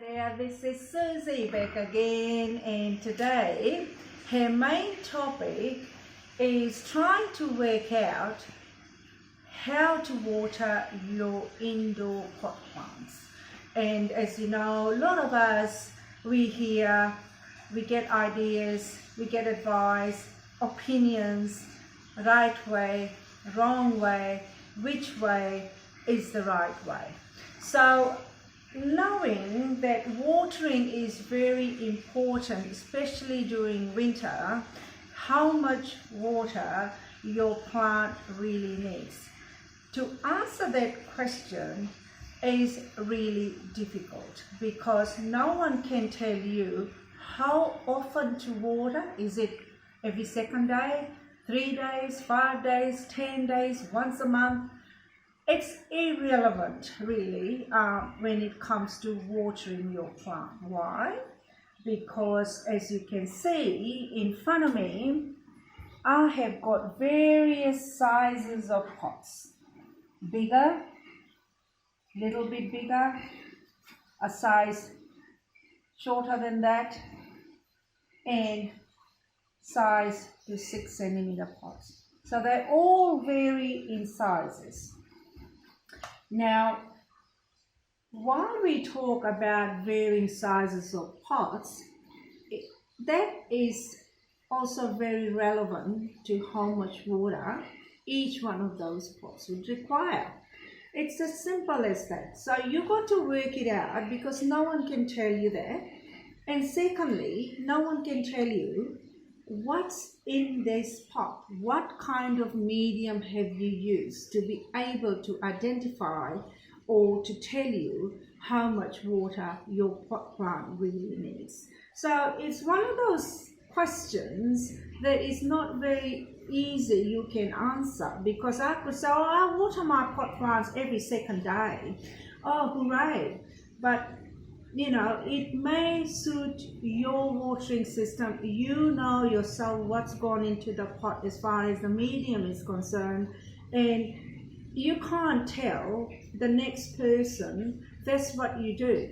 there, this is Susie back again, and today her main topic is trying to work out how to water your indoor pot plants. And as you know, a lot of us, we hear, we get ideas, we get advice, opinions, right way, wrong way, which way is the right way. So knowing that watering is very important, especially during winter, how much water your plant really needs. To answer that question is really difficult because no one can tell you how often to water. Is it every second day, 3 days, 5 days, 10 days, once a month? It's irrelevant really when it comes to watering your plant. Why? Because as you can see in front of me, I have got various sizes of pots. Bigger, little bit bigger, a size shorter than that, and size to 6 centimeter pots. So they all vary in sizes. Now, while we talk about varying sizes of pots, that is also very relevant to how much water each one of those pots would require. It's as simple as that. So you got to work it out because no one can tell you that. And secondly, no one can tell you what's in this pot. What kind of medium have you used to be able to identify or to tell you how much water your pot plant really needs? So it's one of those questions that is not very easy you can answer, because I could say, oh, I water my pot plants every second day. Oh, hooray. But you know, it may suit your watering system. You know yourself what's gone into the pot as far as the medium is concerned, and you can't tell the next person that's what you do.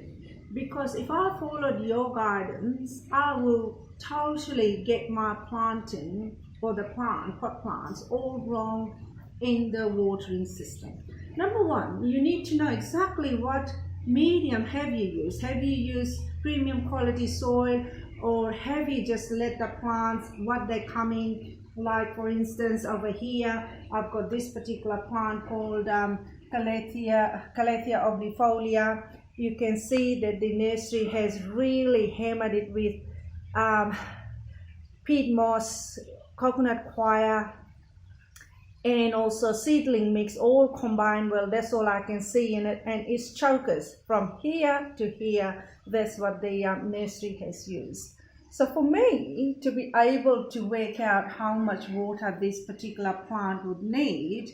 Because if I followed your guidance, I will totally get my planting or the pot plants all wrong in the watering system. Number one, you need to know exactly what medium have you used. Have you used premium quality soil, or have you just let the plants what they come in? Like for instance over here I've got this particular plant called Calathea oblifolia. You can see that the nursery has really hammered it with peat moss, coconut coir, and also seedling mix, all combined. Well, that's all I can see in it, and it's chokers from here to here. That's what the nursery has used. So for me to be able to work out how much water this particular plant would need,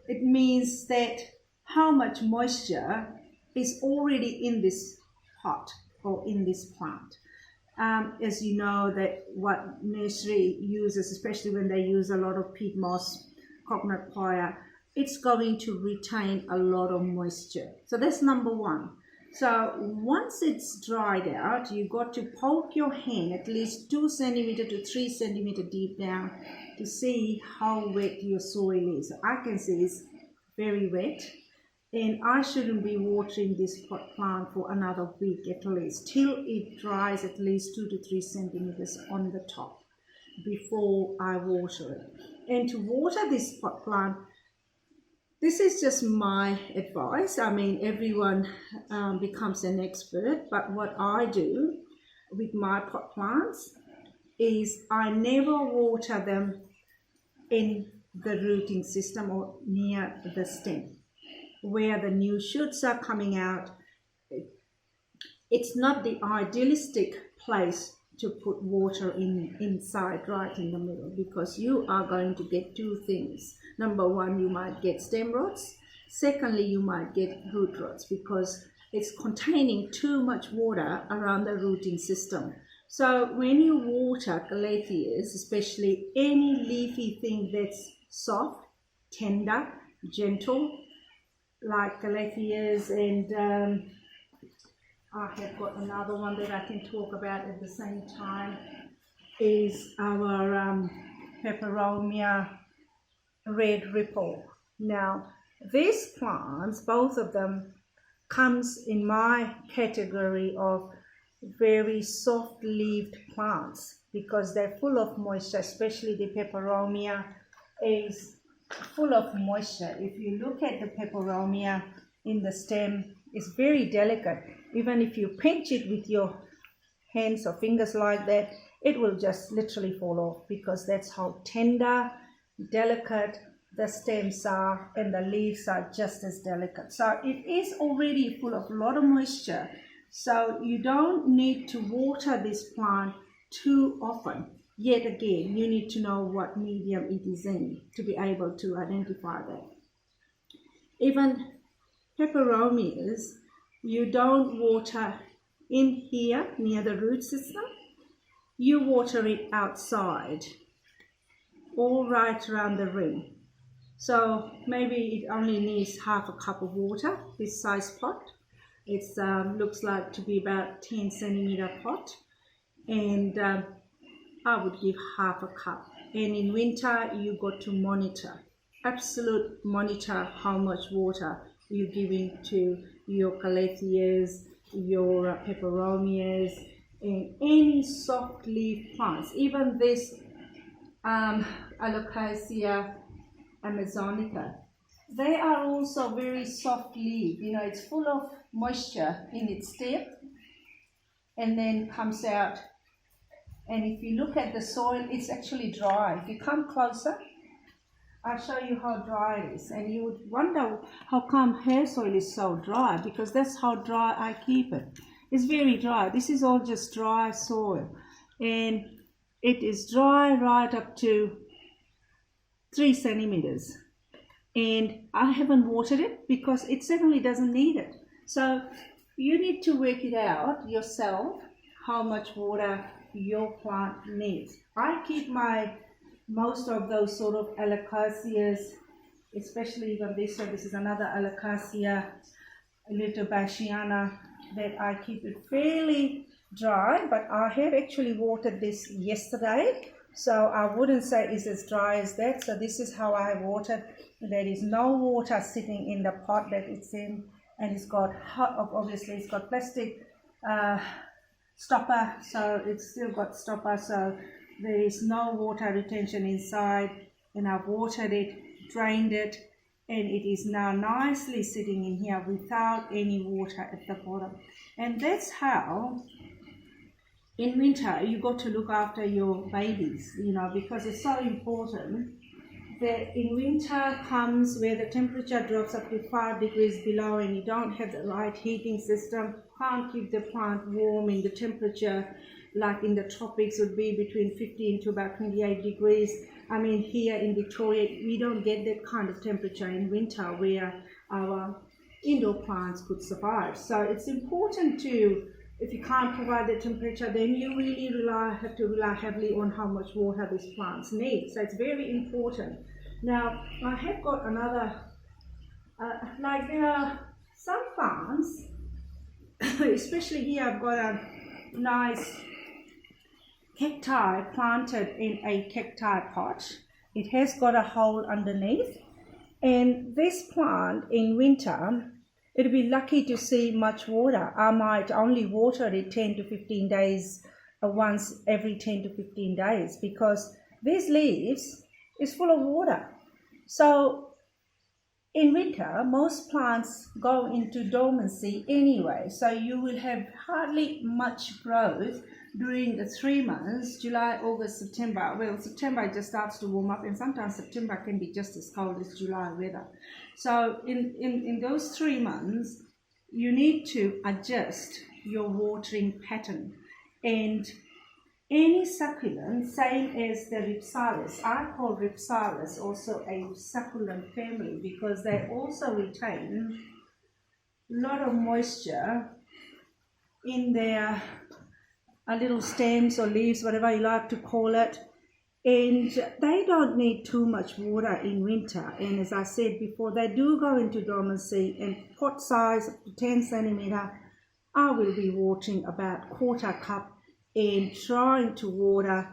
it means that how much moisture is already in this pot or in this plant. As you know, that what nursery uses, especially when they use a lot of peat moss, coconut coir, it's going to retain a lot of moisture. So that's number one. So once it's dried out, you got to poke your hand at least 2 centimeter to 3 centimeter deep down to see how wet your soil is. I can see it's very wet, and I shouldn't be watering this pot plant for another week at least, till it dries at least 2 to 3 centimeters on the top before I water it. And to water this pot plant, this is just my advice. I mean, everyone becomes an expert, but what I do with my pot plants is I never water them in the rooting system or near the stem where the new shoots are coming out. It's not the idealistic place to put water inside right in the middle, because you are going to get two things. Number one, you might get stem rots. Secondly, you might get root rots because it's containing too much water around the rooting system. So when you water calatheas, especially any leafy thing that's soft, tender, gentle, like calatheas and I have got another one that I can talk about at the same time, is our Peperomia red ripple. Now, these plants, both of them, comes in my category of very soft-leaved plants because they're full of moisture, especially the Peperomia is full of moisture. If you look at the Peperomia in the stem, it's very delicate. Even if you pinch it with your hands or fingers like that, it will just literally fall off because that's how tender, delicate the stems are, and the leaves are just as delicate. So it is already full of a lot of moisture. So you don't need to water this plant too often. Yet again, you need to know what medium it is in to be able to identify that. Even Peperomias, you don't water in here near the root system. You water it outside, all right around the ring. So maybe it only needs half a cup of water, this size pot. It looks like to be about 10 centimeter pot, and I would give half a cup. And in winter, you got to monitor, absolute monitor how much water you're giving to your calatheas, your peperomias, and any soft leaf plants. Even this Alocasia amazonica, they are also very soft leaf. You know, it's full of moisture in its stem and then comes out. And if you look at the soil, it's actually dry. If you come closer, I'll show you how dry it is. And you would wonder how come hair soil is so dry, because that's how dry I keep it. It's very dry. This is all just dry soil. And it is dry right up to 3 centimeters. And I haven't watered it because it certainly doesn't need it. So you need to work it out yourself, how much water your plant needs. I keep most of those sort of Alocasias, especially even this. So this is another Alocasia lithobashiana, that I keep it fairly dry, but I have actually watered this yesterday, so I wouldn't say it's as dry as that. So this is how I watered. There is no water sitting in the pot that it's in, and it's got obviously it's got plastic stopper, so it's still got stopper, so there is no water retention inside. And I've watered it, drained it, and it is now nicely sitting in here without any water at the bottom. And that's how in winter you got to look after your babies, you know, because it's so important that in winter comes where the temperature drops up to 5 degrees below and you don't have the right heating system, can't keep the plant warm in the temperature like in the tropics would be between 15 to about 28 degrees. I mean, here in Victoria, we don't get that kind of temperature in winter where our indoor plants could survive. So it's important to, if you can't provide the temperature, then you really have to rely heavily on how much water these plants need. So it's very important. Now, I have got another, like there are some plants, especially here I've got a nice cacti planted in a cacti pot. It has got a hole underneath, and this plant in winter, it'll be lucky to see much water. I might only water it 10 to 15 days, once every 10 to 15 days, because these leaves is full of water. So in winter, most plants go into dormancy anyway, so you will have hardly much growth during the 3 months, July, August, September. Well, September it just starts to warm up, and sometimes September can be just as cold as July weather. So in those 3 months, you need to adjust your watering pattern. And any succulent, same as the Rhipsalis, I call Rhipsalis also a succulent family because they also retain a lot of moisture in their little stems or leaves, whatever you like to call it, and they don't need too much water in winter. And as I said before, they do go into dormancy, and pot size up to 10 centimeter I will be watering about 1/4 cup and trying to water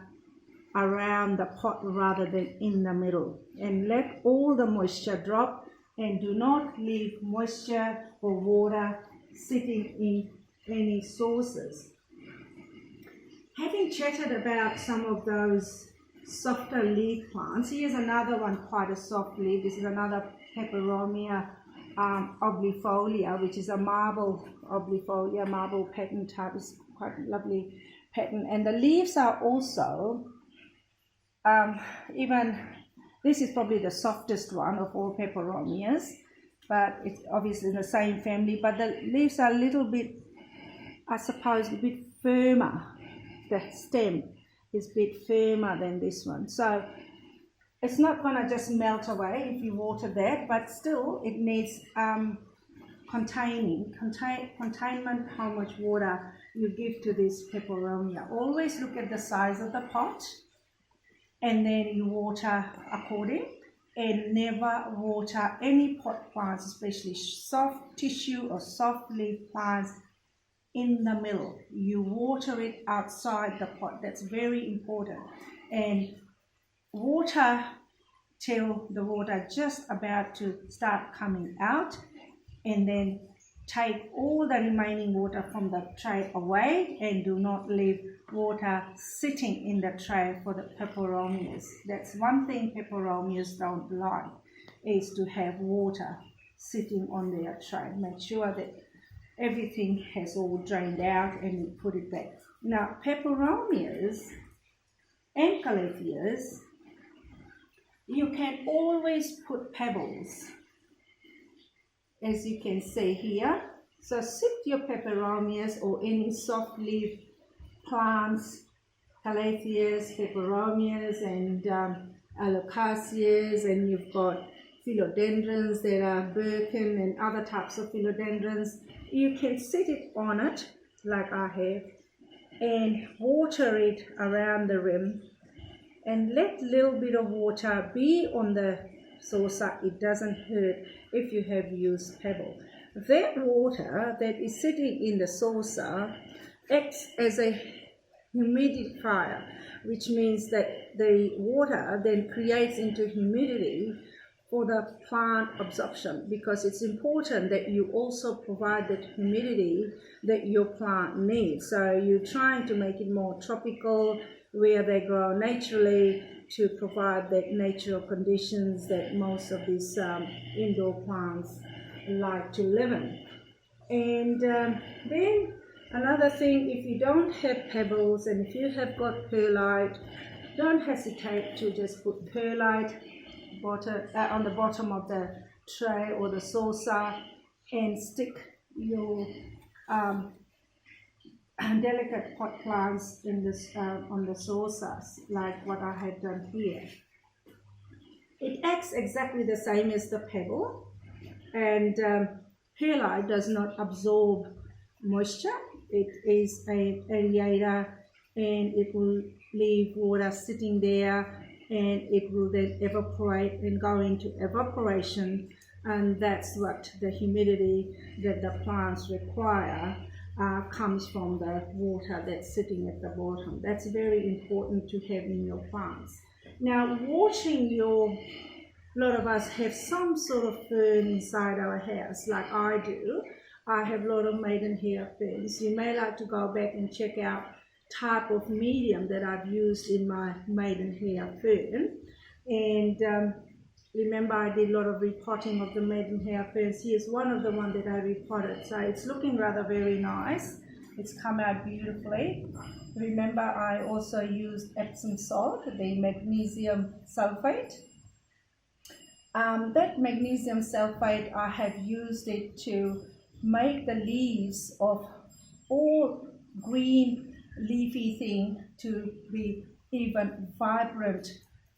around the pot rather than in the middle, and let all the moisture drop, and do not leave moisture or water sitting in any sources. Having chatted about some of those softer leaf plants, here's another one, quite a soft leaf. This is another Peperomia oblifolia, which is a marble oblifolia, marble pattern type. It's quite a lovely pattern, and the leaves are also even, this is probably the softest one of all Peperomias, but it's obviously in the same family, but the leaves are a little bit, I suppose, a bit firmer. The stem is a bit firmer than this one, so it's not going to just melt away if you water that, but still it needs containment, how much water you give to this Peperomia. Always look at the size of the pot, and then you water according, and never water any pot plants, especially soft tissue or soft leaf plants, in the middle. You water it outside the pot. That's very important. And water till the water just about to start coming out, and then take all the remaining water from the tray away, and do not leave water sitting in the tray for the Peperomias. That's one thing Peperomias don't like, is to have water sitting on their tray. Make sure that everything has all drained out and you put it back. Now, Peperomias and Calatheas, you can always put pebbles, as you can see here. So sit your Peperomias or any soft leaf plants, Calatheas, Peperomias, and Alocasias, and you've got philodendrons that are Birkin and other types of philodendrons. You can sit it on it like I have and water it around the rim, and let a little bit of water be on the saucer. It doesn't hurt if you have used pebble. That water that is sitting in the saucer acts as a humidifier, which means that the water then creates into humidity for the plant absorption, because it's important that you also provide that humidity that your plant needs. So you're trying to make it more tropical, where they grow naturally, to provide that natural conditions that most of these indoor plants like to live in. And then another thing, if you don't have pebbles and if you have got perlite, don't hesitate to just put perlite on the bottom of the tray or the saucer, and stick your delicate pot plants in this on the saucers, like what I have done here. It acts exactly the same as the pebble, and perlite does not absorb moisture. It is a aerator, and it will leave water sitting there, and it will then evaporate and go into evaporation, and that's what the humidity that the plants require comes from the water that's sitting at the bottom. That's very important to have in your plants. Now, watering a lot of us have some sort of fern inside our house, like I do. I have a lot of maidenhair ferns. You may like to go back and check out type of medium that I've used in my maidenhair fern. And remember, I did a lot of repotting of the maidenhair ferns. Here's one of the ones that I repotted. So it's looking rather very nice. It's come out beautifully. Remember, I also used Epsom salt, the magnesium sulfate. That magnesium sulfate, I have used it to make the leaves of all green leafy thing to be even vibrant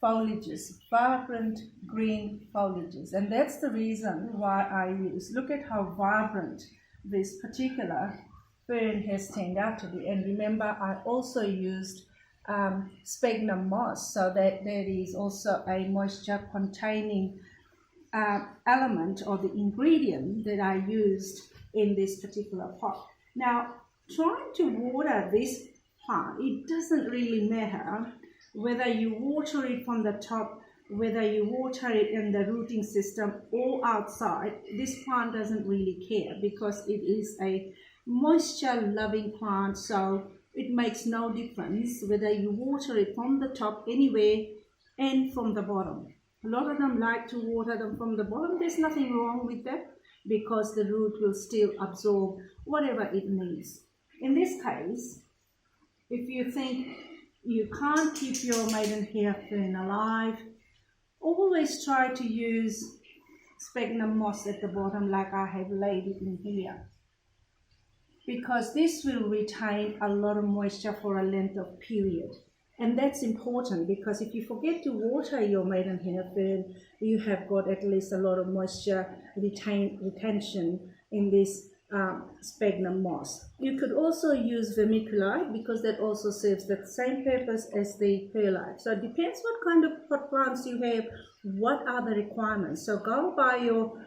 foliages, vibrant green foliages. And that's the reason why I use. Look at how vibrant this particular fern has turned out to be. And remember, I also used sphagnum moss, so that there is also a moisture containing element or the ingredient that I used in this particular pot. Now, trying to water this plant, it doesn't really matter whether you water it from the top, whether you water it in the rooting system or outside. This plant doesn't really care because it is a moisture loving plant, so it makes no difference whether you water it from the top anywhere and from the bottom. A lot of them like to water them from the bottom. There's nothing wrong with that because the root will still absorb whatever it needs. In this case, if you think you can't keep your maidenhair fern alive, always try to use sphagnum moss at the bottom like I have laid it in here, because this will retain a lot of moisture for a length of period. And that's important because if you forget to water your maidenhair fern, you have got at least a lot of moisture retention in this sphagnum moss. You could also use vermiculite because that also serves the same purpose as the perlite. So it depends what kind of pot plants you have, what are the requirements. So go by your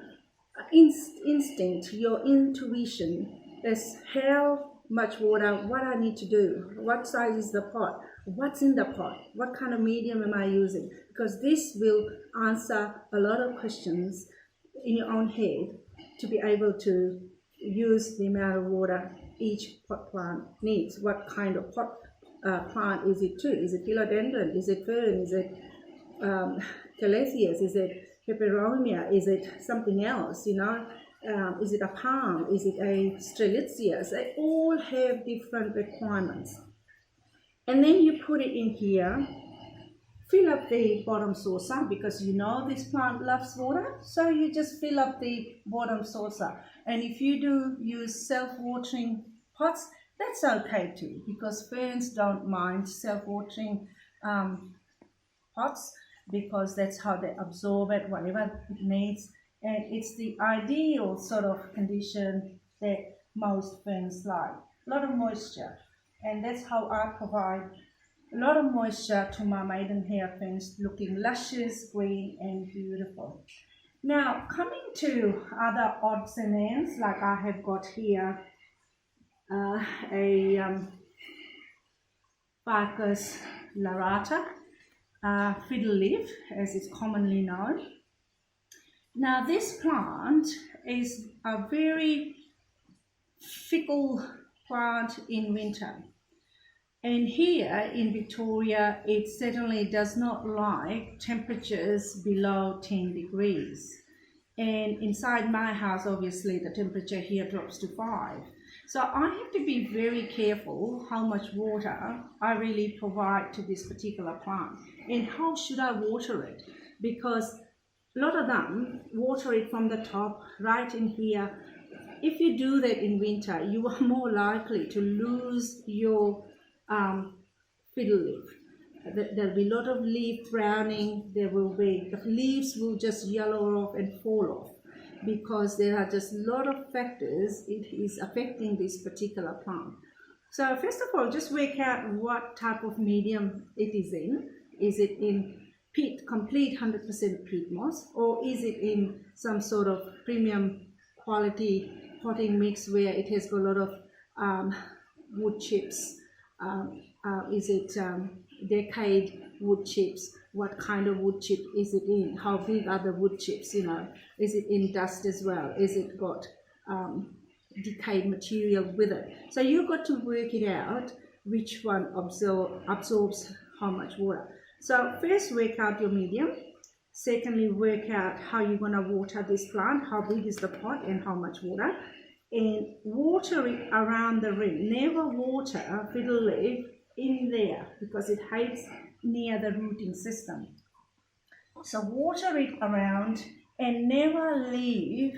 instinct, your intuition as how much water, what I need to do, what size is the pot, what's in the pot, what kind of medium am I using, because this will answer a lot of questions in your own head to be able to use the amount of water each pot plant needs. What kind of pot plant is it too? Is it philodendron? Is it fern? Is it calatheas? Is it peperomia? Is it something else, you know? Is it a palm? Is it a strelitzia? They all have different requirements. And then you put it in here, fill up the bottom saucer because you know this plant loves water, so you just fill up the bottom saucer. And if you do use self-watering pots, that's okay too, because ferns don't mind self-watering pots because that's how they absorb it, whatever it needs. And it's the ideal sort of condition that most ferns like. A lot of moisture. And that's how I provide a lot of moisture to my maidenhair ferns, looking luscious, green and beautiful. Now, coming to other odds and ends, like I have got here a Ficus lyrata, fiddle leaf as it's commonly known. Now this plant is a very fickle plant in winter. And here in Victoria, it certainly does not like temperatures below 10 degrees. And inside my house, obviously, the temperature here drops to 5. So I have to be very careful how much water I really provide to this particular plant. And how should I water it? Because a lot of them water it from the top, right in here. If you do that in winter, you are more likely to lose your fiddle leaf. There'll be a lot of leaf browning. The leaves will just yellow off and fall off because there are just a lot of factors it is affecting this particular plant. So first of all, just work out what type of medium it is in. Is it in peat, complete 100% peat moss, or is it in some sort of premium quality potting mix where it has got a lot of wood chips? Is it decayed wood chips? What kind of wood chip is it in? How big are the wood chips, you know? Is it in dust as well? Is it got decayed material with it? So you've got to work it out which one absorbs how much water. So first work out your medium. Secondly, work out how you're going to water this plant, how big is the pot and how much water. And water it around the rim. Never water fiddle leaf in there because it hides near the rooting system. So water it around and never leave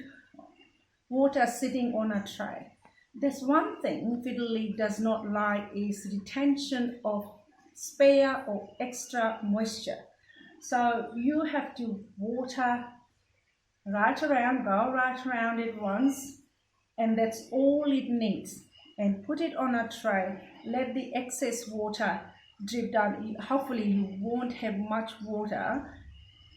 water sitting on a tray. There's one thing fiddle leaf does not like is retention of spare or extra moisture. So you have to water right around, go right around it once, and that's all it needs. And put it on a tray, let the excess water drip down. Hopefully you won't have much water,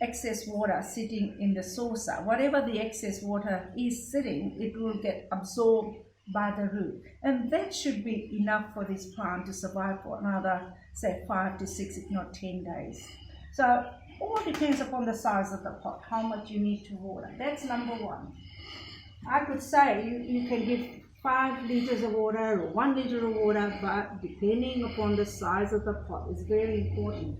excess water sitting in the saucer. Whatever the excess water is sitting, it will get absorbed by the root, and that should be enough for this plant to survive for another, say, 5 to 6, if not 10 days. So all depends upon the size of the pot, how much you need to water. That's number one. I could say you can give 5 liters of water or 1 liter of water, but depending upon the size of the pot is very important.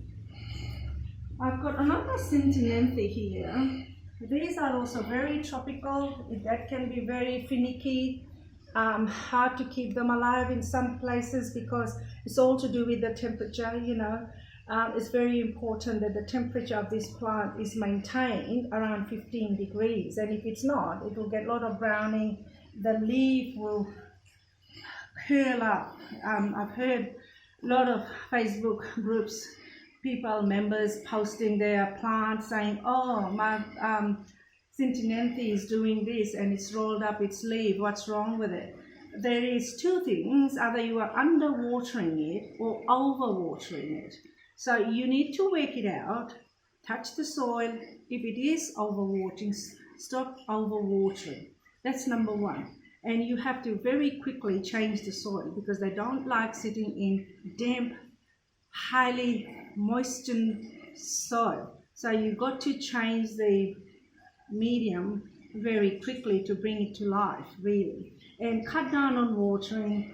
I've got another Sintinyanthe here. These are also very tropical. That can be very finicky, hard to keep them alive in some places because it's all to do with the temperature, you know. It's very important that the temperature of this plant is maintained around 15 degrees, and if it's not, it will get a lot of browning. The leaf will curl up. I've heard a lot of Facebook groups, members posting their plants saying, oh, my Sintinyanthe is doing this and it's rolled up its leaf, what's wrong with it? There is 2 things, either you are underwatering it or overwatering it. So you need to work it out, touch the soil. If it is overwatering, stop overwatering. That's number one. And you have to very quickly change the soil because they don't like sitting in damp, highly moistened soil. So you've got to change the medium very quickly to bring it to life, really. And cut down on watering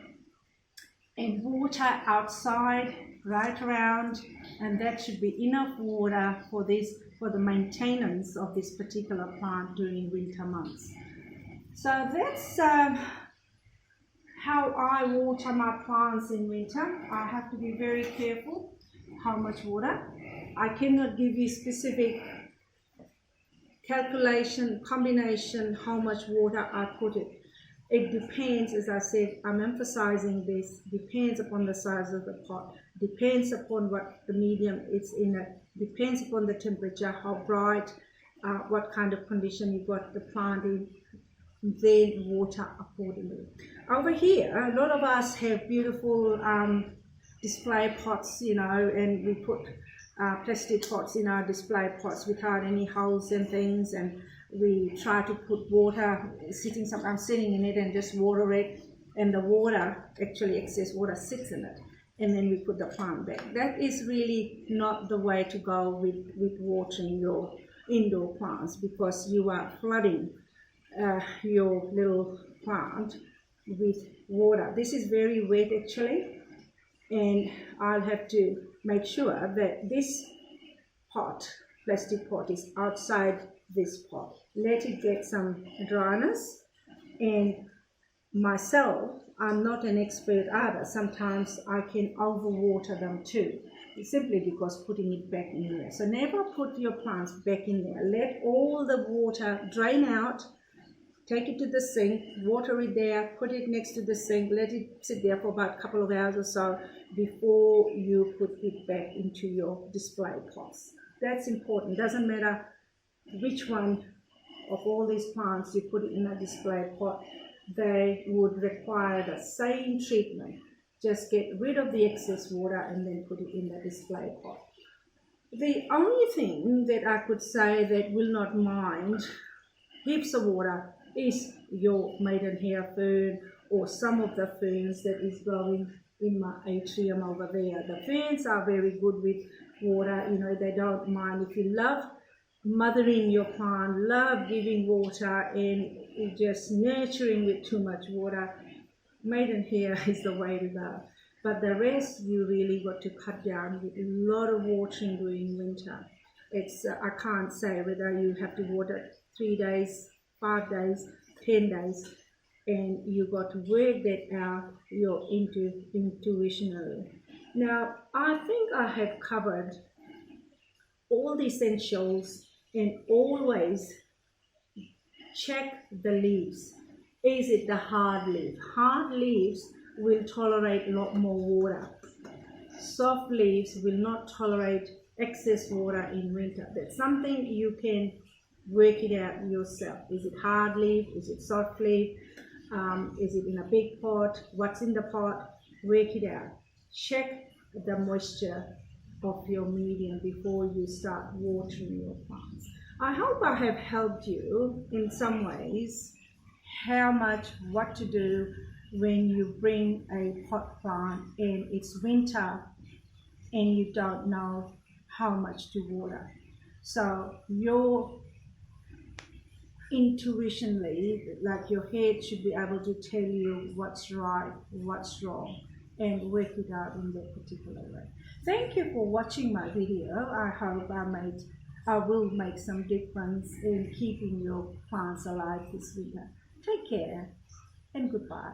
and water outside right around, and that should be enough water for the maintenance of this particular plant during winter months. So that's how I water my plants in winter. I have to be very careful how much water. I cannot give you specific calculation, combination, how much water I put it. It depends, as I said, I'm emphasizing this, depends upon the size of the pot, depends upon what the medium it's in, depends upon the temperature, how bright, what kind of condition you got the plant in, then water accordingly. Over here, a lot of us have beautiful display pots, you know, and we put plastic pots in our display pots without any holes and things, and we try to put water, sometimes sitting in it and just water it, and the water, actually excess water sits in it, and then we put the plant back. That is really not the way to go with watering your indoor plants, because you are flooding your little plant with water. This is very wet actually, and I'll have to make sure that this pot, plastic pot, is outside this pot. Let it get some dryness. And myself, I'm not an expert either. Sometimes I can overwater them too, simply because putting it back in there. So never put your plants back in there. Let all the water drain out. Take it to the sink, water it there, put it next to the sink, let it sit there for about a couple of hours or so before you put it back into your display pots. That's important. Doesn't matter which one of all these plants you put it in a display pot, they would require the same treatment. Just get rid of the excess water and then put it in the display pot. The only thing that I could say that will not mind heaps of water is your maidenhair fern or some of the ferns that is growing in my atrium over there. The ferns are very good with water, you know, they don't mind. If you love mothering your plant, love giving water and just nurturing with too much water, maidenhair is the way to go. But the rest you really got to cut down with a lot of watering during winter. It's I can't say whether you have to water 3 days, 5 days, 10 days, and you got to work that out your intuitionally. Now, I think I have covered all the essentials, and always check the leaves. Is it the hard leaf? Hard leaves will tolerate a lot more water. Soft leaves will not tolerate excess water in winter. That's something you can work it out yourself. Is it hard leaf? Is it soft leaf? Is it in a big pot? What's in the pot? Work it out. Check the moisture of your medium before you start watering your plants. I hope I have helped you in some ways how much, what to do when you bring a pot plant and it's winter and you don't know how much to water. So your intuitionally, like your head should be able to tell you what's right, what's wrong, and work it out in that particular way. Thank you for watching my video. I hope I will make some difference in keeping your plants alive this winter. Take care and goodbye.